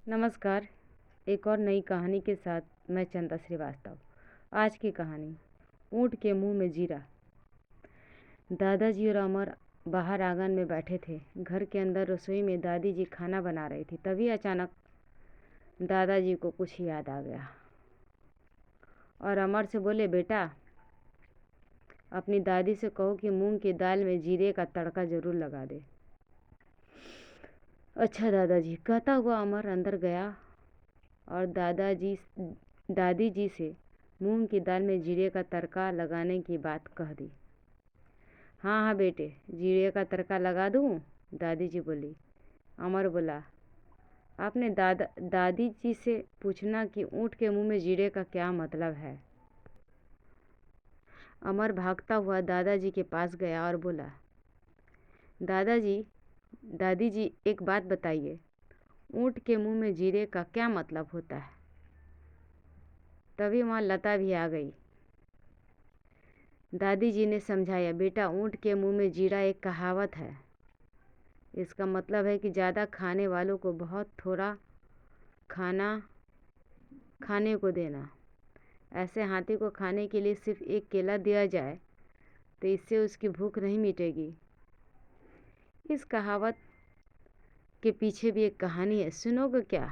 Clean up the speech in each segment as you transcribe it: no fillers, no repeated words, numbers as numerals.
नमस्कार। एक और नई कहानी के साथ मैं चंदा श्रीवास्तव। आज की कहानी ऊँट के मुंह में जीरा। दादाजी और अमर बाहर आंगन में बैठे थे। घर के अंदर रसोई में दादी जी खाना बना रही थी। तभी अचानक दादाजी को कुछ याद आ गया और अमर से बोले, बेटा अपनी दादी से कहो कि मूंग की दाल में जीरे का तड़का ज़रूर लगा दे। अच्छा दादाजी, कहता हुआ अमर अंदर गया और दादी जी से मूंग की दाल में जीरे का तड़का लगाने की बात कह दी। हाँ हाँ बेटे, जीरे का तड़का लगा दूँ, दादी जी बोली। अमर बोला, आपने दादी जी से पूछना कि ऊँट के मुंह में जीरे का क्या मतलब है। अमर भागता हुआ दादाजी के पास गया और बोला, दादी जी एक बात बताइए, ऊँट के मुंह में जीरे का क्या मतलब होता है। तभी वहाँ लता भी आ गई। दादी जी ने समझाया, बेटा ऊँट के मुंह में जीरा एक कहावत है। इसका मतलब है कि ज़्यादा खाने वालों को बहुत थोड़ा खाना खाने को देना। ऐसे हाथी को खाने के लिए सिर्फ एक केला दिया जाए तो इससे उसकी भूख नहीं मिटेगी। इस कहावत के पीछे भी एक कहानी है, सुनोगे क्या।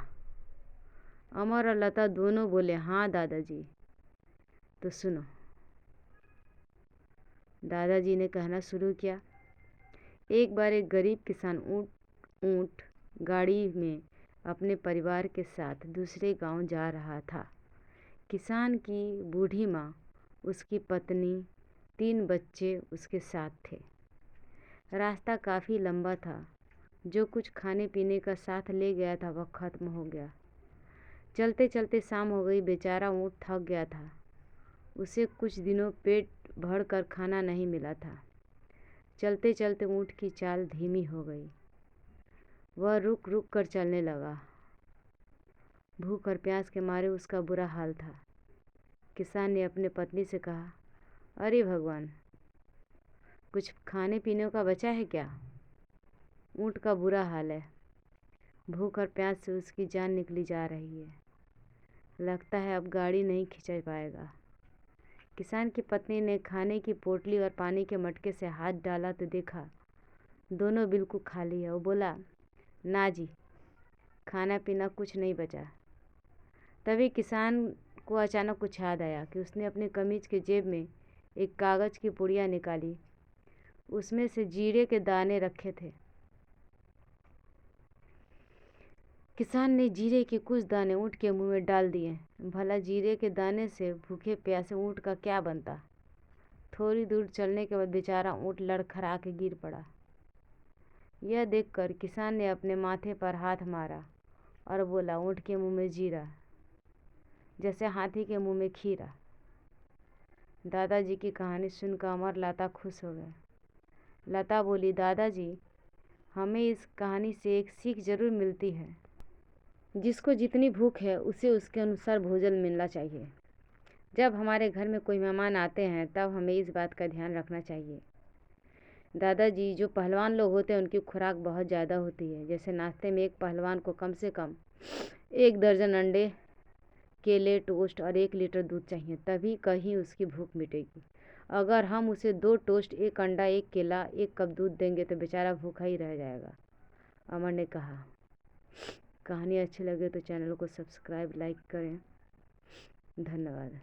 अमर और लता दोनों बोले, हाँ दादाजी। तो सुनो। दादाजी ने कहना शुरू किया, एक बार एक गरीब किसान ऊँट गाड़ी में अपने परिवार के साथ दूसरे गांव जा रहा था। किसान की बूढ़ी माँ, उसकी पत्नी, 3 बच्चे उसके साथ थे। रास्ता काफ़ी लंबा था। जो कुछ खाने पीने का साथ ले गया था वह खत्म हो गया। चलते चलते शाम हो गई। बेचारा ऊँट थक गया था। उसे कुछ दिनों पेट भर कर खाना नहीं मिला था। चलते चलते ऊँट की चाल धीमी हो गई। वह रुक रुक कर चलने लगा। भूख और प्यास के मारे उसका बुरा हाल था। किसान ने अपने पत्नी से कहा, अरे भगवान, कुछ खाने पीने का बचा है क्या। ऊँट का बुरा हाल है। भूख और प्यास से उसकी जान निकली जा रही है। लगता है अब गाड़ी नहीं खींच पाएगा। किसान की पत्नी ने खाने की पोटली और पानी के मटके से हाथ डाला तो देखा दोनों बिल्कुल खाली है। वो बोला, ना जी, खाना पीना कुछ नहीं बचा। तभी किसान को अचानक कुछ याद आया कि उसने अपने कमीज के जेब में एक कागज़ की पुड़िया निकाली। उसमें से जीरे के दाने रखे थे। किसान ने जीरे के कुछ दाने ऊँट के मुंह में डाल दिए। भला जीरे के दाने से भूखे प्यासे ऊँट का क्या बनता। थोड़ी दूर चलने के बाद बेचारा ऊँट लड़खड़ा के गिर पड़ा। यह देखकर किसान ने अपने माथे पर हाथ मारा और बोला, ऊँट के मुंह में जीरा जैसे हाथी के मुंह में खीरा। दादाजी की कहानी सुनकर अमर लता खुश हो गए। लता बोली, दादाजी, हमें इस कहानी से एक सीख ज़रूर मिलती है। जिसको जितनी भूख है उसे उसके अनुसार भोजन मिलना चाहिए। जब हमारे घर में कोई मेहमान आते हैं तब हमें इस बात का ध्यान रखना चाहिए। दादाजी, जो पहलवान लोग होते हैं उनकी खुराक बहुत ज़्यादा होती है। जैसे नाश्ते में एक पहलवान को कम से कम 1 दर्जन अंडे, केले, टोस्ट और 1 लीटर दूध चाहिए, तभी कहीं उसकी भूख मिटेगी। अगर हम उसे 2 टोस्ट, 1 अंडा, 1 केला, 1 कप दूध देंगे तो बेचारा भूखा ही रह जाएगा। अमर ने कहा। कहानी अच्छी लगे तो चैनल को सब्सक्राइब, लाइक करें। धन्यवाद।